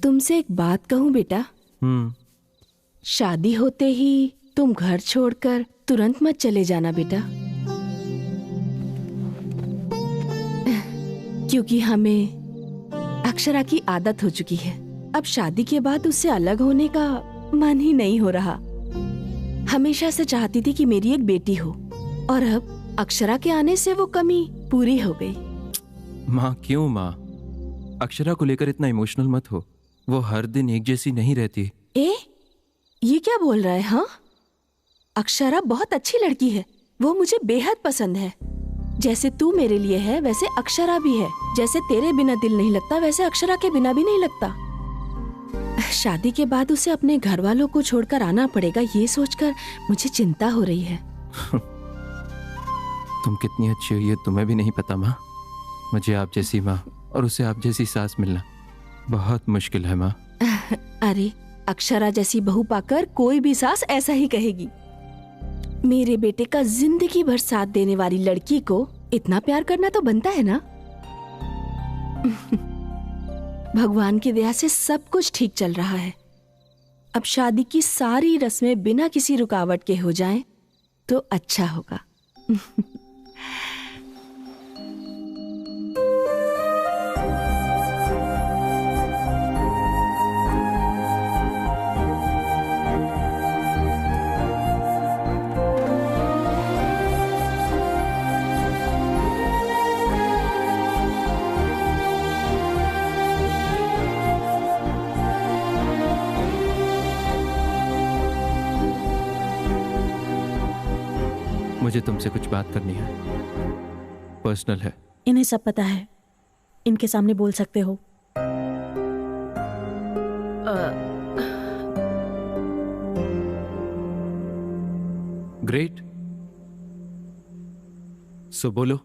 तुमसे एक बात कहूं बेटा। शादी होते ही तुम घर छोड़कर तुरंत मत चले जाना बेटा, क्योंकि हमें अक्षरा की आदत हो चुकी है। अब शादी के बाद उससे अलग होने का मन ही नहीं हो रहा। हमेशा से चाहती थी कि मेरी एक बेटी हो, और अब अक्षरा के आने से वो कमी पूरी हो गई। माँ क्यों माँ, अक्षरा को लेकर इतना इमोशनल मत हो। वो हर दिन एक जैसी नहीं रहती। ये क्या बोल रहा है? हाँ, अक्षरा बहुत अच्छी लड़की है, वो मुझे बेहद पसंद है। जैसे तू मेरे लिए है वैसे अक्षरा भी है। जैसे तेरे बिना दिल नहीं लगता वैसे अक्षरा के बिना भी नहीं लगता। शादी के बाद उसे अपने घर वालों को छोड़कर आना पड़ेगा, ये सोचकर मुझे चिंता हो रही है। तुम कितनी अच्छी हो ये तुम्हें भी नहीं पता माँ। मुझे आप जैसी माँ और उसे आप जैसी सास मिलना बहुत मुश्किल है माँ। अरे अक्षरा जैसी बहू पाकर कोई भी सास ऐसा ही कहेगी। मेरे बेटे का जिंदगी भर साथ देने वाली लड़की को इतना प्यार करना तो बनता है ना। भगवान की दया से सब कुछ ठीक चल रहा है। अब शादी की सारी रस्में बिना किसी रुकावट के हो जाएं तो अच्छा होगा। मुझे तुमसे कुछ बात करनी है, पर्सनल है। इन्हें सब पता है, इनके सामने बोल सकते हो। ग्रेट, सो बोलो।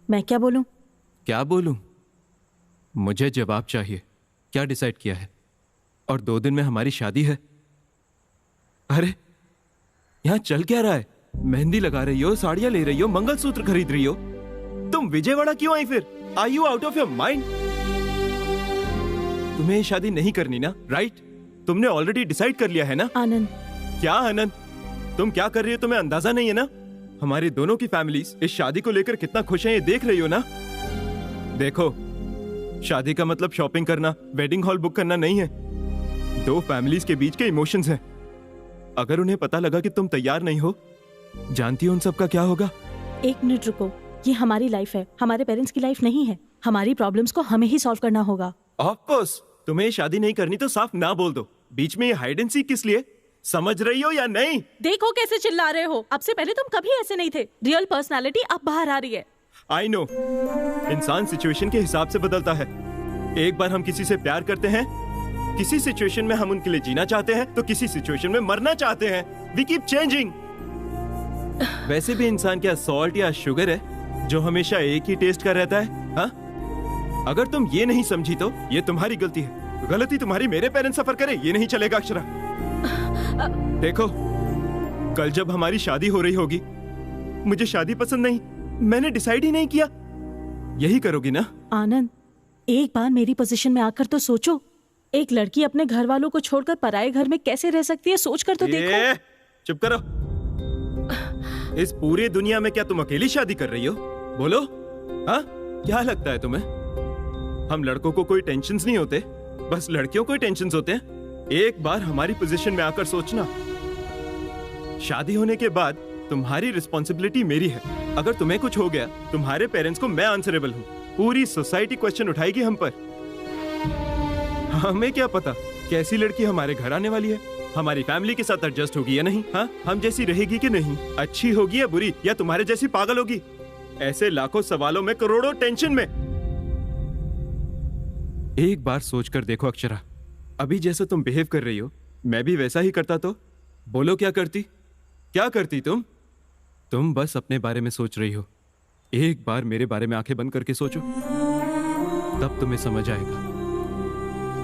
मैं क्या बोलूं? क्या बोलूं? मुझे जवाब चाहिए। क्या डिसाइड किया है? और 2 दिन में हमारी शादी है। अरे यहां चल क्या रहा है? मेहंदी लगा रही हो, साड़ियां ले रही हो, मंगलसूत्र खरीद रही हो। तुम विजयवाड़ा क्यों आई फिर? Are you out of your mind? तुम्हें ये शादी नहीं करनी ना, राइट? तुमने ऑलरेडी डिसाइड कर लिया है ना? आनंद। क्या आनंद? तुम क्या कर रही हो तुम्हें अंदाजा नहीं है ना? हमारी दोनों की फैमिलीज इस शादी को लेकर कितना खुश हैं ये देख रही हो ना? देखो, शादी का मतलब शॉपिंग करना, वेडिंग हॉल बुक करना नहीं है। 2 फैमिलीज के बीच के इमोशंस हैं। अगर उन्हें पता लगा कि तुम तैयार नहीं हो, जानती हो उन सब का क्या होगा? 1 मिनट रुको, ये हमारी लाइफ है, हमारे पेरेंट्स की लाइफ नहीं है। हमारी प्रॉब्लम्स को हमें ही सॉल्व करना होगा। ऑफ कोर्स, तुम्हें शादी नहीं करनी तो साफ ना बोल दो। बीच में ये हाइड एंड सीक किस लिए? समझ रही हो या नहीं? देखो कैसे चिल्ला रहे हो। अब से पहले तुम कभी ऐसे नहीं थे। रियल पर्सनालिटी अब बाहर आ रही है। आई नो, इंसान सिचुएशन के हिसाब से बदलता है। एक बार हम किसी से प्यार करते हैं, किसी सिचुएशन में हम उनके लिए जीना चाहते हैं, तो किसी सिचुएशन में मरना चाहते हैं। We keep changing. वैसे भी इंसान क्या सॉल्ट या शुगर है जो हमेशा एक ही टेस्ट का रहता है? हाँ? अगर तुम ये नहीं समझी तो ये तुम्हारी गलती है। गलती तुम्हारी मेरे पेरेंट्स सफर करे ये नहीं चलेगा अक्षरा। देखो, कल जब हमारी शादी हो रही होगी, मुझे शादी पसंद नहीं, मैंने डिसाइड ही नहीं किया। यही करोगी ना? आनंद, एक बार मेरी पोजीशन में आकर तो सोचो। एक लड़की अपने घर वालों को छोड़कर पराये घर में कैसे रह सकती है, सोच कर तो देखो। चुप करो। इस पूरी दुनिया में क्या तुम अकेली शादी कर रही हो? बोलो, हाँ? क्या लगता है तुम्हें हम लड़कों को कोई टेंशन्स नहीं होते? बस लड़कियों को ही टेंशन्स होते हैं। एक बार हमारी पोजीशन में आकर सोचना, शादी होने के बाद तुम्हारी रिस्पॉन्सिबिलिटी मेरी है। अगर तुम्हें कुछ हो गया, तुम्हारे पेरेंट्स को मैं आंसरेबल हूँ। पूरी सोसाइटी क्वेश्चन उठाएगी हम पर। हमें क्या पता कैसी लड़की हमारे घर आने वाली है, हमारी फैमिली के साथ एडजस्ट होगी या नहीं, हाँ? हम जैसी रहेगी कि नहीं, अच्छी होगी या बुरी, या तुम्हारे जैसी पागल होगी। ऐसे लाखों सवालों में करोड़ों टेंशन में। एक बार सोचकर देखो अक्षरा, अभी जैसे तुम बिहेव कर रही हो, मैं भी वैसा ही करता तो बोलो क्या करती? क्या करती तुम? तुम बस अपने बारे में सोच रही हो। एक बार मेरे बारे में आंखें बंद करके सोचो, तब तुम्हें समझ आएगा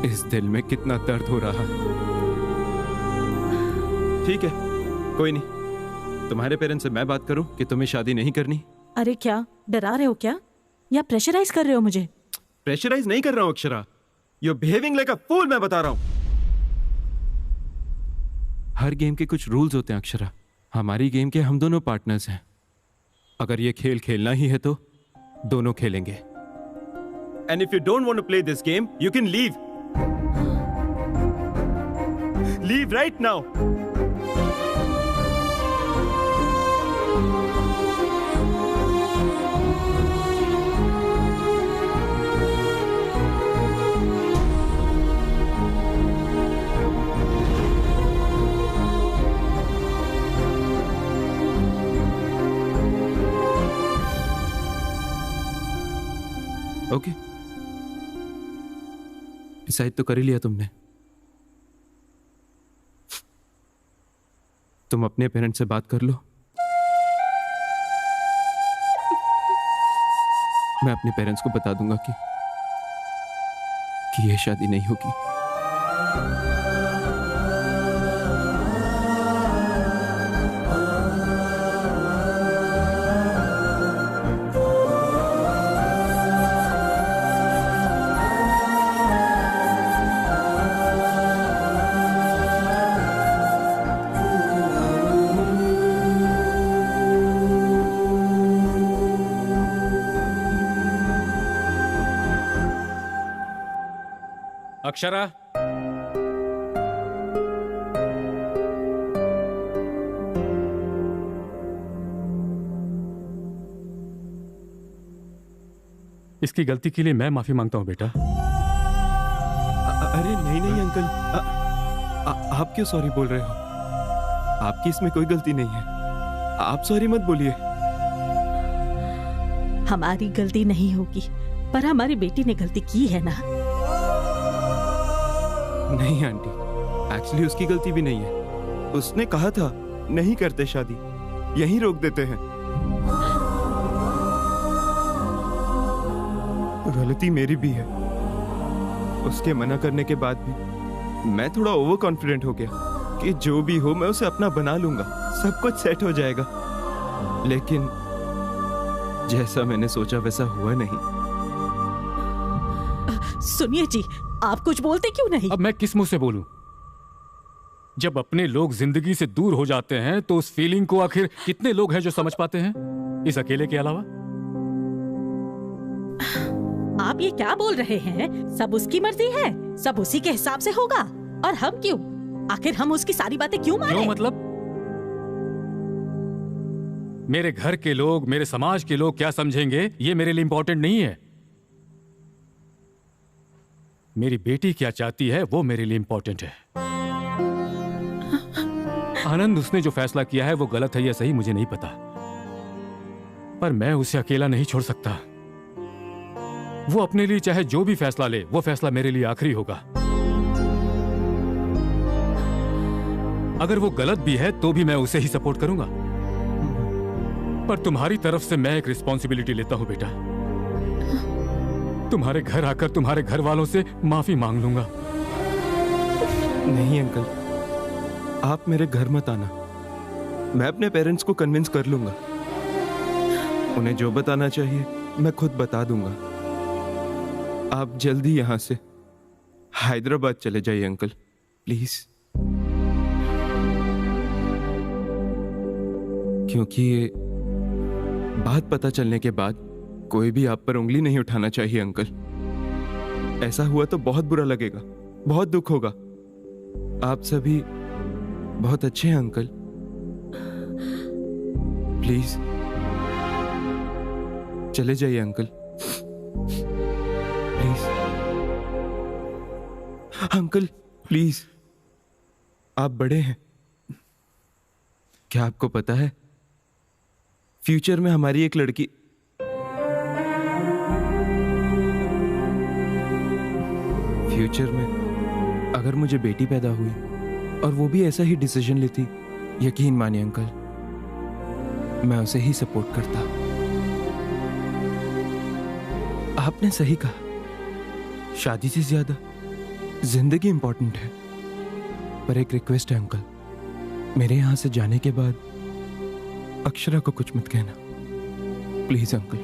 इस दिल में कितना दर्द हो रहा है। ठीक है, कोई नहीं, तुम्हारे पेरेंट्स से मैं बात करूं कि तुम्हें शादी नहीं करनी। अरे क्या डरा रहे हो क्या, या प्रेशराइज कर रहे हो मुझे? प्रेशराइज नहीं कर रहा हूं Akshara, You're behaving like a fool, मैं बता रहा हूं। हर गेम के कुछ रूल्स होते हैं अक्षरा। हमारी गेम के हम दोनों पार्टनर्स हैं। अगर ये खेल खेलना ही है तो दोनों खेलेंगे। And if you don't want to play this game, you can leave. Leave right now. Okay, decide तो कर ही लिया तुमने। तुम अपने पेरेंट्स से बात कर लो। मैं अपने पेरेंट्स को बता दूंगा कि ये शादी नहीं होगी। अक्षरा, इसकी गलती के लिए मैं माफी मांगता हूं बेटा। अरे नहीं नहीं अंकल, आप क्यों सॉरी बोल रहे हो? आपकी इसमें कोई गलती नहीं है। आप सॉरी मत बोलिए। हमारी गलती नहीं होगी, पर हमारी बेटी ने गलती की है ना। नहीं आंटी, एक्चुअली उसकी गलती भी नहीं है। उसने कहा था नहीं करते शादी, यहीं रोक देते हैं। गलती मेरी भी है। उसके मना करने के बाद भी मैं थोड़ा ओवर कॉन्फिडेंट हो गया कि जो भी हो मैं उसे अपना बना लूंगा, सब कुछ सेट हो जाएगा। लेकिन जैसा मैंने सोचा वैसा हुआ नहीं। सुनिए जी, आप कुछ बोलते क्यों नहीं? अब मैं किस मुंह से बोलूं? जब अपने लोग जिंदगी से दूर हो जाते हैं तो उस फीलिंग को आखिर कितने लोग हैं जो समझ पाते हैं, इस अकेले के अलावा? आप ये क्या बोल रहे हैं? सब उसकी मर्जी है, सब उसी के हिसाब से होगा। और हम क्यों? आखिर हम उसकी सारी बातें क्यों माने? क्यों मतलब? मेरे घर के लोग, मेरे समाज के लोग क्या समझेंगे, ये मेरे लिए इंपॉर्टेंट नहीं है। मेरी बेटी क्या चाहती है वो मेरे लिए इंपॉर्टेंट है। आनंद, उसने जो फैसला किया है वो गलत है या सही मुझे नहीं पता, पर मैं उसे अकेला नहीं छोड़ सकता। वो अपने लिए चाहे जो भी फैसला ले, वो फैसला मेरे लिए आखिरी होगा। अगर वो गलत भी है तो भी मैं उसे ही सपोर्ट करूंगा, पर तुम्हारी तरफ से मैं एक रिस्पॉन्सिबिलिटी लेता हूं बेटा। तुम्हारे घर आकर तुम्हारे घर वालों से माफी मांग लूंगा। नहीं अंकल, आप मेरे घर मत आना। मैं अपने पेरेंट्स को कन्विंस कर लूंगा। उन्हें जो बताना चाहिए मैं खुद बता दूंगा। आप जल्दी यहां से हैदराबाद चले जाइए अंकल, प्लीज। क्योंकि ये बात पता चलने के बाद कोई भी आप पर उंगली नहीं उठाना चाहिए अंकल। ऐसा हुआ तो बहुत बुरा लगेगा, बहुत दुख होगा। आप सभी बहुत अच्छे हैं अंकल, प्लीज चले जाइए अंकल, प्लीज। अंकल प्लीज, आप बड़े हैं। क्या आपको पता है फ्यूचर में हमारी एक लड़की फ्यूचर में अगर मुझे बेटी पैदा हुई और वो भी ऐसा ही डिसीजन लेती, यकीन मानिए अंकल मैं उसे ही सपोर्ट करता। आपने सही कहा, शादी से ज्यादा जिंदगी इंपॉर्टेंट है। पर एक रिक्वेस्ट है अंकल, मेरे यहां से जाने के बाद अक्षरा को कुछ मत कहना, प्लीज अंकल।